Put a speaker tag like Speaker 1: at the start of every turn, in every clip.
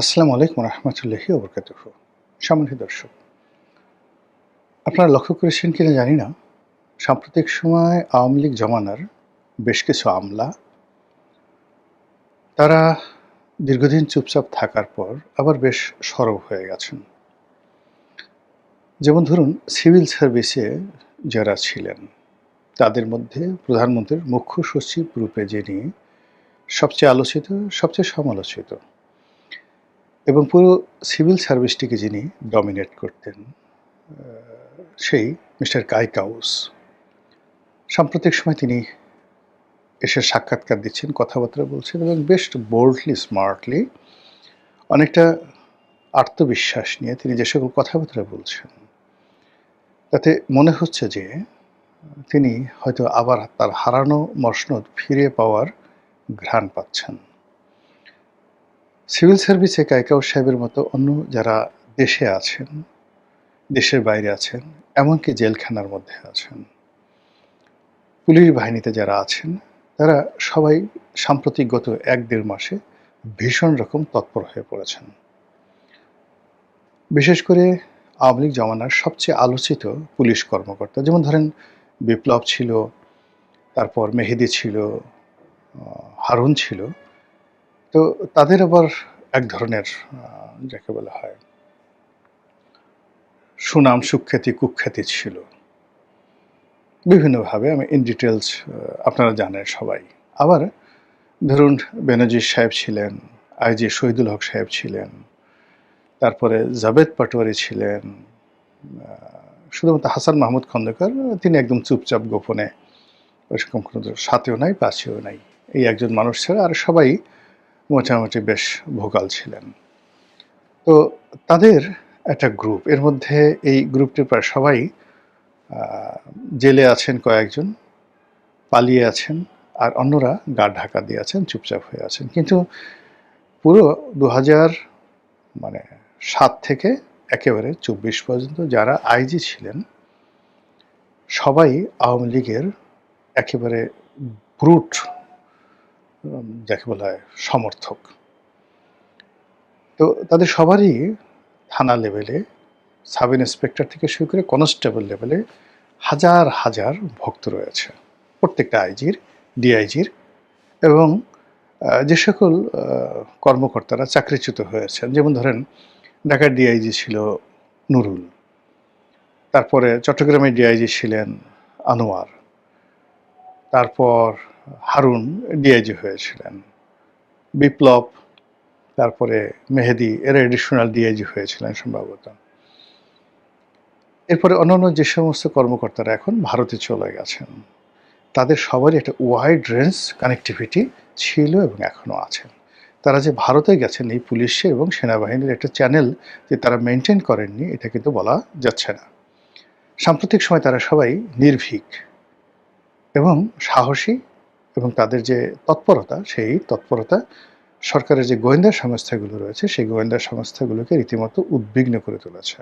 Speaker 1: আসসালামু আলাইকুম রহমতুল্লাহি ওবরকাতুহ। সম্মানিত দর্শক, আপনারা লক্ষ্য করেছেন কিনা জানি না, সাম্প্রতিক সময় আওয়ামী লীগ জমানার বেশ কিছু আমলা তারা দীর্ঘদিন চুপচাপ থাকার পর আবার বেশ সরব হয়ে গেছেন। যেমন ধরুন, সিভিল সার্ভিসে যারা ছিলেন তাদের মধ্যে প্রধানমন্ত্রীর মুখ্য সচিব রূপে যিনি সবচেয়ে আলোচিত, সবচেয়ে সমালোচিত এবং পুরো সিভিল সার্ভিসটিকে যিনি ডমিনেট করতেন, সেই মিস্টার কাই কাউস। সাম্প্রতিক সময় তিনি এসে সাক্ষাৎকার দিচ্ছেন, কথাবার্তা বলছেন এবং বেশ বোল্ডলি, স্মার্টলি, অনেকটা আত্মবিশ্বাস নিয়ে তিনি যে সকল কথাবার্তা বলছেন, তাতে মনে হচ্ছে যে তিনি হয়তো আবার তার হারানো মসনদ ফিরে পাওয়ার ঘ্রাণ পাচ্ছেন। সিভিল সার্ভিসে কায়কাউস সাহেবের মতো অন্য যারা দেশে আছেন, দেশের বাইরে আছেন, এমনকি জেলখানার মধ্যে আছেন, পুলিশ বাহিনীতে যারা আছেন, তারা সবাই সাম্প্রতিক গত ১-১.৫ মাসে ভীষণ রকম তৎপর হয়ে পড়েছেন। বিশেষ করে আওয়ামী লীগ জমানার সবচেয়ে আলোচিত পুলিশ কর্মকর্তা, যেমন ধরেন বিপ্লব ছিল, তারপর মেহেদী ছিল, হারুন ছিল। তো তাদের আবার এক ধরনের যাকে বলা হয় সুনাম, সুখ্যাতি, কুখ্যাতি ছিল বিভিন্নভাবে। আমি ইন ডিটেলস আপনারা জানেন সবাই। আবার ধরুন বেনজির সাহেব ছিলেন, আইজি শহীদুল হক সাহেব ছিলেন, তারপরে জাভেদ পাটোয়ারি ছিলেন, শুধুমাত্র হাসান মাহমুদ খন্দকার তিনি একদম চুপচাপ গোপনে, ওরকম কোনো সাথেও নাই, পাশেও নাই, এই একজন মানুষ ছাড়া আর সবাই মোটামুটি বেশ ভোকাল ছিলেন। তো তাদের একটা গ্রুপ, এর মধ্যে এই গ্রুপটির প্রায় সবাই জেলে আছেন, কয়েকজন পালিয়ে আছেন, আর অন্যরা গা ঢাকা দিয়ে আছেন, চুপচাপ হয়ে আছেন। কিন্তু পুরো ২০০৭ থেকে একেবারে ২৪ পর্যন্ত যারা আইজি ছিলেন সবাই আওয়ামী লীগের একেবারে ব্রুট, যাকে বলা হয় সমর্থক। তো তাদের সবারই থানা লেভেলে, সাব ইন্সপেক্টর থেকে শুরু করে কনস্টেবল লেভেলে হাজার হাজার ভক্ত রয়েছে, প্রত্যেকটা আইজির, ডিআইজির, এবং যে সকল কর্মকর্তারা চাকরিচ্যুত হয়েছেন, যেমন ধরেন ঢাকার ডিআইজি ছিল নুরুল, তারপরে চট্টগ্রামের ডিআইজি ছিলেন আনোয়ার, তারপর হারুন ডিআইজি হয়েছিলেন, বিপ্লব, তারপরে মেহেদী এরা এডিশনাল ডিআইজি হয়েছিলেন সম্ভবত। এরপরে অন্যান্য যে সমস্ত কর্মকর্তারা এখন ভারতে চলে গেছেন, তাদের সবারই একটা ওয়াইড রেঞ্জ কানেক্টিভিটি ছিল এবং এখনও আছেন। তারা যে ভারতে গেছেন এই পুলিশের এবং সেনাবাহিনীর একটা চ্যানেল যে তারা মেনটেন করেননি, এটা কিন্তু বলা যাচ্ছে না। সাম্প্রতিক সময় তারা সবাই নির্ভীক এবং সাহসী, এবং তাদের যে তৎপরতা, সেই তৎপরতা সরকারের যে গোয়েন্দা সংস্থাগুলো রয়েছে সেই গোয়েন্দা সংস্থাগুলোকে রীতিমতো উদ্বিগ্ন করে তুলেছে।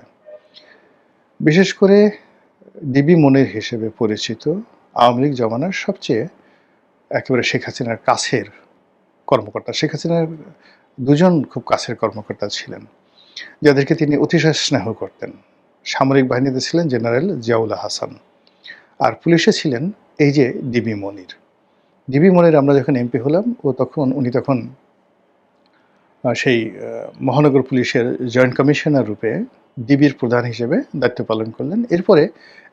Speaker 1: বিশেষ করে ডিবি মনির হিসেবে পরিচিত আওয়ামী লীগ জমানার সবচেয়ে একেবারে শেখ হাসিনার কাছের কর্মকর্তা, শেখ হাসিনার দুজন খুব কাছের কর্মকর্তা ছিলেন যাদেরকে তিনি অতিশয় স্নেহ করতেন। সামরিক বাহিনীতে ছিলেন জেনারেল জিয়াউল হাসান, আর পুলিশে ছিলেন এই যে ডিবি মনির। ডিবি মনির আমরা যখন এমপি হলাম, উনি তখন সেই মহানগর পুলিশের জয়েন্ট কমিশনার রূপে ডিবির প্রধান হিসেবে দায়িত্ব পালন করলেন। এরপরে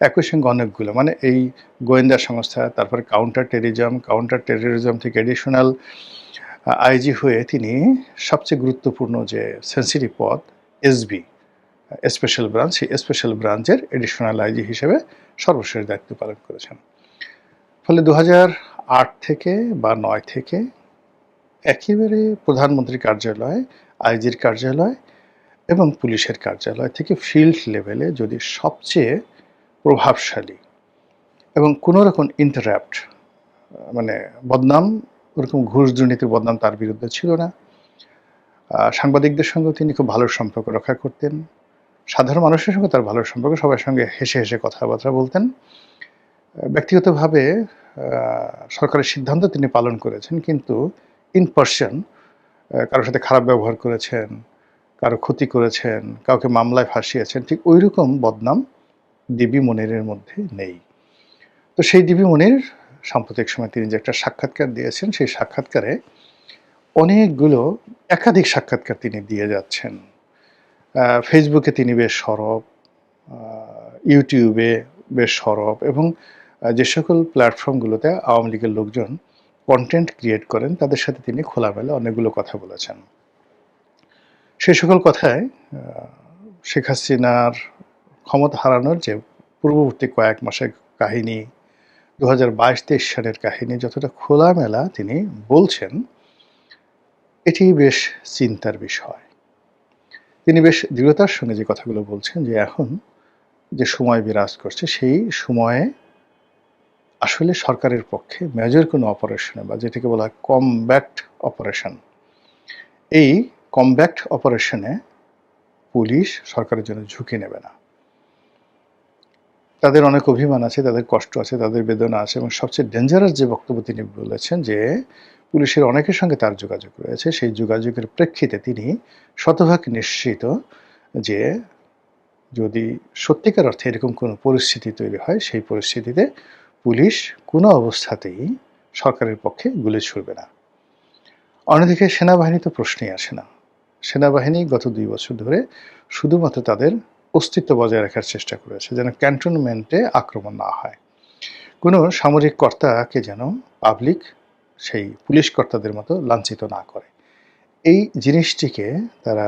Speaker 1: একই সঙ্গে অনেকগুলো এই গোয়েন্দা সংস্থা, তারপরে কাউন্টার টেররিজম থেকে এডিশনাল আইজি হয়ে তিনি সবচেয়ে গুরুত্বপূর্ণ যে সেন্সিটিভ পদ এসবি, স্পেশাল ব্রাঞ্চ, সেই স্পেশাল ব্রাঞ্চের এডিশনাল আইজি হিসেবে সর্বশেষ দায়িত্ব পালন করেছেন। ফলে ২০০৮ থেকে বা ৯ থেকে একেবারে প্রধানমন্ত্রীর কার্যালয়, আইজির কার্যালয় এবং পুলিশের কার্যালয় থেকে ফিল্ড লেভেলে যদি সবচেয়ে প্রভাবশালী এবং কোনো রকম ইন্টারাপ্ট বদনাম, ওরকম ঘুষ দুর্নীতির বদনাম তার বিরুদ্ধে ছিল না। সাংবাদিকদের সঙ্গেও তিনি খুব ভালো সম্পর্ক রক্ষা করতেন, সাধারণ মানুষের সঙ্গে তার ভালো সম্পর্ক, সবার সঙ্গে হেসে হেসে কথাবার্তা বলতেন। ব্যক্তিগতভাবে সরকারের সিদ্ধান্ত তিনি পালন করেছেন, কিন্তু ইন পার্সন কারোর সাথে খারাপ ব্যবহার করেছেন, কারো ক্ষতি করেছেন, কাউকে মামলায় ফাঁসিয়েছেন, ঠিক ঐরকম বদনাম ডিবি মনিরের মধ্যে নেই। তো সেই ডিবি মনির সাম্প্রতিক সময়ে তিনি যে একটা সাক্ষাৎকার দিয়েছেন, সেই সাক্ষাৎকারে অনেকগুলো একাধিক সাক্ষাৎকার তিনি দিয়ে যাচ্ছেন। ফেসবুকে তিনি বেশ সরব, ইউটিউবে বেশ সরব এবং যে সকল প্ল্যাটফর্মগুলোতে আওয়ামী লীগের লোকজন কন্টেন্ট ক্রিয়েট করেন তাদের সাথে তিনি খোলামেলা অনেকগুলো কথা বলেছেন। সেই সকল কথায় শেখ হাসিনার ক্ষমতা হারানোর যে পূর্ববর্তী কয়েক মাসের কাহিনী, 2022-23 সালের কাহিনী যতটা খোলামেলা তিনি বলছেন, এটি বেশ চিন্তার বিষয়। তিনি বেশ দৃঢ়তার সঙ্গে যে কথাগুলো বলছেন যে এখন যে সময় বিরাজ করছে সেই সময়ে আসলে সরকারের পক্ষে মেজর কোনো অপারেশনে বা যেটাকে বলা হয় কমব্যাট অপারেশন, এই কমব্যাট অপারেশনে পুলিশ সরকারের জন্য ঝুঁকি নেবে না। তাদের অনেক অভিমান আছে, তাদের কষ্ট আছে, তাদের বেদনা আছে এবং সবচেয়ে ডেঞ্জারাস যে বক্তব্য তিনি বলেছেন যে পুলিশের অনেকের সঙ্গে তার যোগাযোগ রয়েছে, সেই যোগাযোগের প্রেক্ষিতে তিনি শতভাগ নিশ্চিত যে যদি সত্যিকার অর্থে এরকম কোনো পরিস্থিতি তৈরি হয়, সেই পরিস্থিতিতে পুলিশ কোনো অবস্থাতেই সরকারের পক্ষে গুলি ছুড়বে না। অন্যদিকে সেনাবাহিনী তো প্রশ্নই আসে না। সেনাবাহিনী গত 2 বছর ধরে শুধুমাত্র তাদের অস্তিত্ব বজায় রাখার চেষ্টা করেছে যেন ক্যান্টনমেন্টে আক্রমণ না হয়। কোনো সামরিক কর্তাকে যেন পাবলিক সেই পুলিশ কর্তাদের মতো লাঞ্ছিত না করে। এই জিনিসটিকে তারা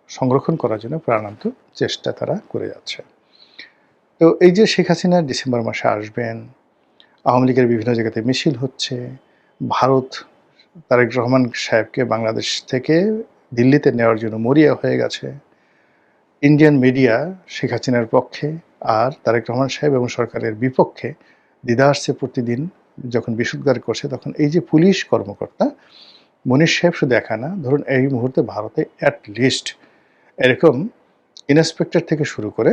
Speaker 1: সংরক্ষণ করার জন্য প্রাণান্ত চেষ্টা তারা করে যাচ্ছে। তো এই যে শেখ হাসিনা ডিসেম্বর মাসে আসবেন, আওয়ামী লীগের বিভিন্ন জায়গাতে মিছিল হচ্ছে, ভারত তারেক রহমান সাহেবকে বাংলাদেশ থেকে দিল্লিতে নেওয়ার জন্য মরিয়া হয়ে গেছে। ইন্ডিয়ান মিডিয়া শেখ হাসিনার পক্ষে আর তারেক রহমান সাহেব এবং সরকারের বিপক্ষে দ্বিধার্সে প্রতিদিন যখন বিশুদ্ধার করছে, তখন এই যে পুলিশ কর্মকর্তা মনির সাহেব শুধু একা না, ধরুন এই মুহূর্তে ভারতে অ্যাট লিস্ট এরকম ইন্সপেক্টর থেকে শুরু করে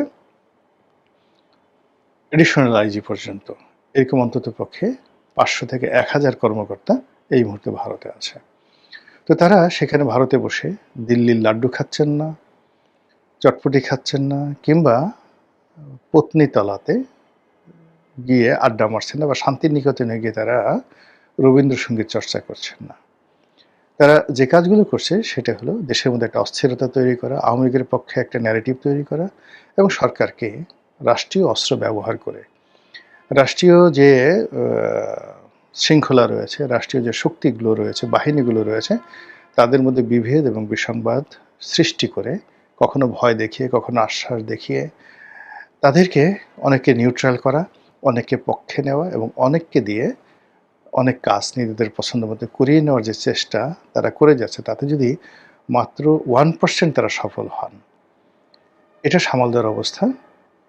Speaker 1: এডিশনাল আইজি পর্যন্ত এরকম অন্তত পক্ষে 500 থেকে 1000 কর্মকর্তা এই মুহূর্তে ভারতে আছে। তো তারা সেখানে ভারতে বসে দিল্লির লাড্ডু খাচ্ছেন না, চটপটি খাচ্ছেন না, কিংবা পত্নীতলাতে গিয়ে আড্ডা মারছেন না বা শান্তিনিকেতনে গিয়ে তারা রবীন্দ্রসঙ্গীত চর্চা করছেন না। তারা যে কাজগুলো করছে সেটা হলো দেশের মধ্যে একটা অস্থিরতা তৈরি করা, আওয়ামী লীগের পক্ষে একটা ন্যারেটিভ তৈরি করা এবং সরকারকে রাষ্ট্রীয় অস্ত্র ব্যবহার করে রাষ্ট্রীয় যে শৃঙ্খলা রয়েছে, রাষ্ট্রীয় যে শক্তিগুলো রয়েছে, বাহিনীগুলো রয়েছে, তাদের মধ্যে বিভেদ এবং বিসংবাদ সৃষ্টি করে, কখনো ভয় দেখিয়ে, কখনো আশ্বাস দেখিয়ে তাদেরকে অনেককে নিউট্রাল করা, অনেককে পক্ষে নেওয়া এবং অনেককে দিয়ে অনেক কাজ নিজেদের পছন্দ মতো করিয়ে নেওয়ার যে চেষ্টা তারা করে যাচ্ছে, তাতে যদি মাত্র 1% তারা সফল হন, এটা সামাল দেওয়ার অবস্থা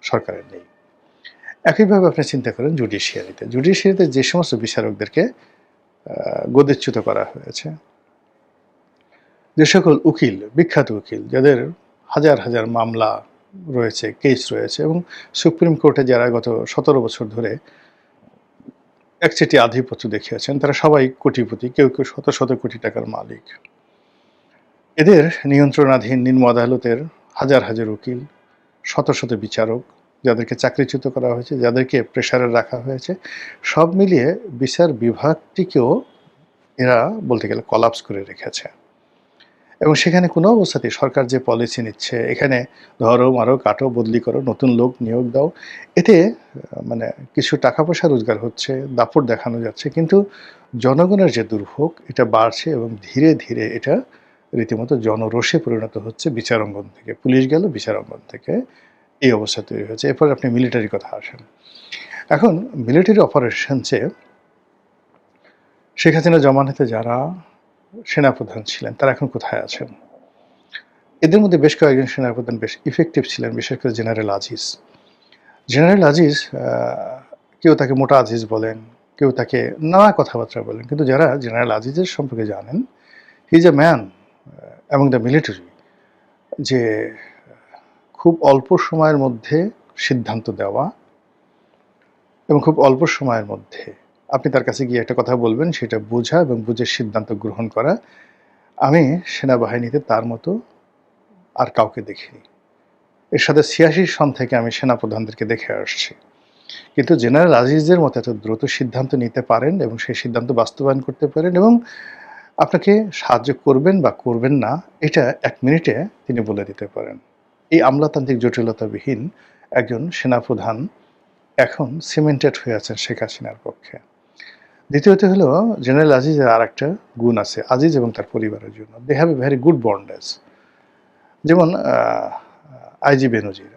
Speaker 1: সরকারের নেই। একইভাবে আপনি চিন্তা করেন জুডিশিয়ারিতে যে সমস্ত বিচারকদেরকে গদিচ্যুত করা হয়েছে, যে সকল উকিল, বিখ্যাত উকিল যাদের হাজার হাজার মামলা রয়েছে, কেস রয়েছে এবং সুপ্রিম কোর্টে যারা গত 17 বছর ধরে একচেটিয়া আধিপত্য দেখিয়েছেন, তারা সবাই কোটিপতি, কেউ কেউ শত শত কোটি টাকার মালিক। এদের নিয়ন্ত্রণাধীন নিম্ন আদালতের হাজার হাজার উকিল, শত শত বিচারক যাদেরকে চাকরিচ্যুত করা হয়েছে, যাদেরকে প্রেসারে রাখা হয়েছে, সব মিলিয়ে বিচার বিভাগটিকেও এরা বলতে গেলে কলাপস করে রেখেছে। এবং সেখানে কোনো অবস্থাতেই সরকার যে পলিসি নিচ্ছে, এখানে ধরো মারো কাটো বদলি করো, নতুন লোক নিয়োগ দাও, এতে মানে কিছু টাকা পয়সা রোজগার হচ্ছে, দাপট দেখানো যাচ্ছে, কিন্তু জনগণের যে দুর্ভোগ এটা বাড়ছে এবং ধীরে ধীরে এটা রীতিমতো জনরোষে পরিণত হচ্ছে। বিচারাঙ্গন থেকে পুলিশ গেল, বিচারাঙ্গন থেকে এই অবস্থা তৈরি হয়েছে। এরপর আপনি মিলিটারি কথা আসেন। এখন মিলিটারি অপারেশনসে শেখ হাসিনা জমানাতে যারা সেনাপ্রধান ছিলেন তারা এখন কোথায় আছেন? এদের মধ্যে বেশ কয়েকজন সেনাপ্রধান বেশ ইফেক্টিভ ছিলেন, বিশেষ করে জেনারেল আজিজ। জেনারেল আজিজ, কেউ তাকে মোটা আজিজ বলেন, কেউ তাকে নানা কথাবার্তা বলেন, কিন্তু যারা জেনারেল আজিজের সম্পর্কে জানেন, he is a man among the military, যে খুব অল্প সময়ের মধ্যে সিদ্ধান্ত দেওয়া এবং খুব অল্প সময়ের মধ্যে আপনি তার কাছে গিয়ে একটা কথা বলবেন, সেটা বোঝা এবং বুঝে সিদ্ধান্ত গ্রহণ করা। আমি সেনাবাহিনীতে তার মতো আর কাউকে দেখিনি। এরশাদের ৮৬ সন থেকে আমি সেনাপ্রধানদেরকে দেখে আসছি। কিন্তু জেনারেল আজিজের মতো এত দ্রুত সিদ্ধান্ত নিতে পারেন এবং সেই সিদ্ধান্ত বাস্তবায়ন করতে পারেন এবং আপনাকে সাহায্য করবেন বা করবেন না, এটা ১ মিনিটে তিনি বলে দিতে পারেন। এই আমলাতান্ত্রিক জটিলতাবিহীন একজন সেনাপ্রধান এখন সিমেন্টেড হয়ে আছেন শেখ হাসিনার পক্ষে। দ্বিতীয়ত হলো জেনারেল আজিজের আরেকটা গুণ আছে আজিজ এবং তার পরিবারের জন্য। They have a very good bondage. যেমন আইজি বেনজির।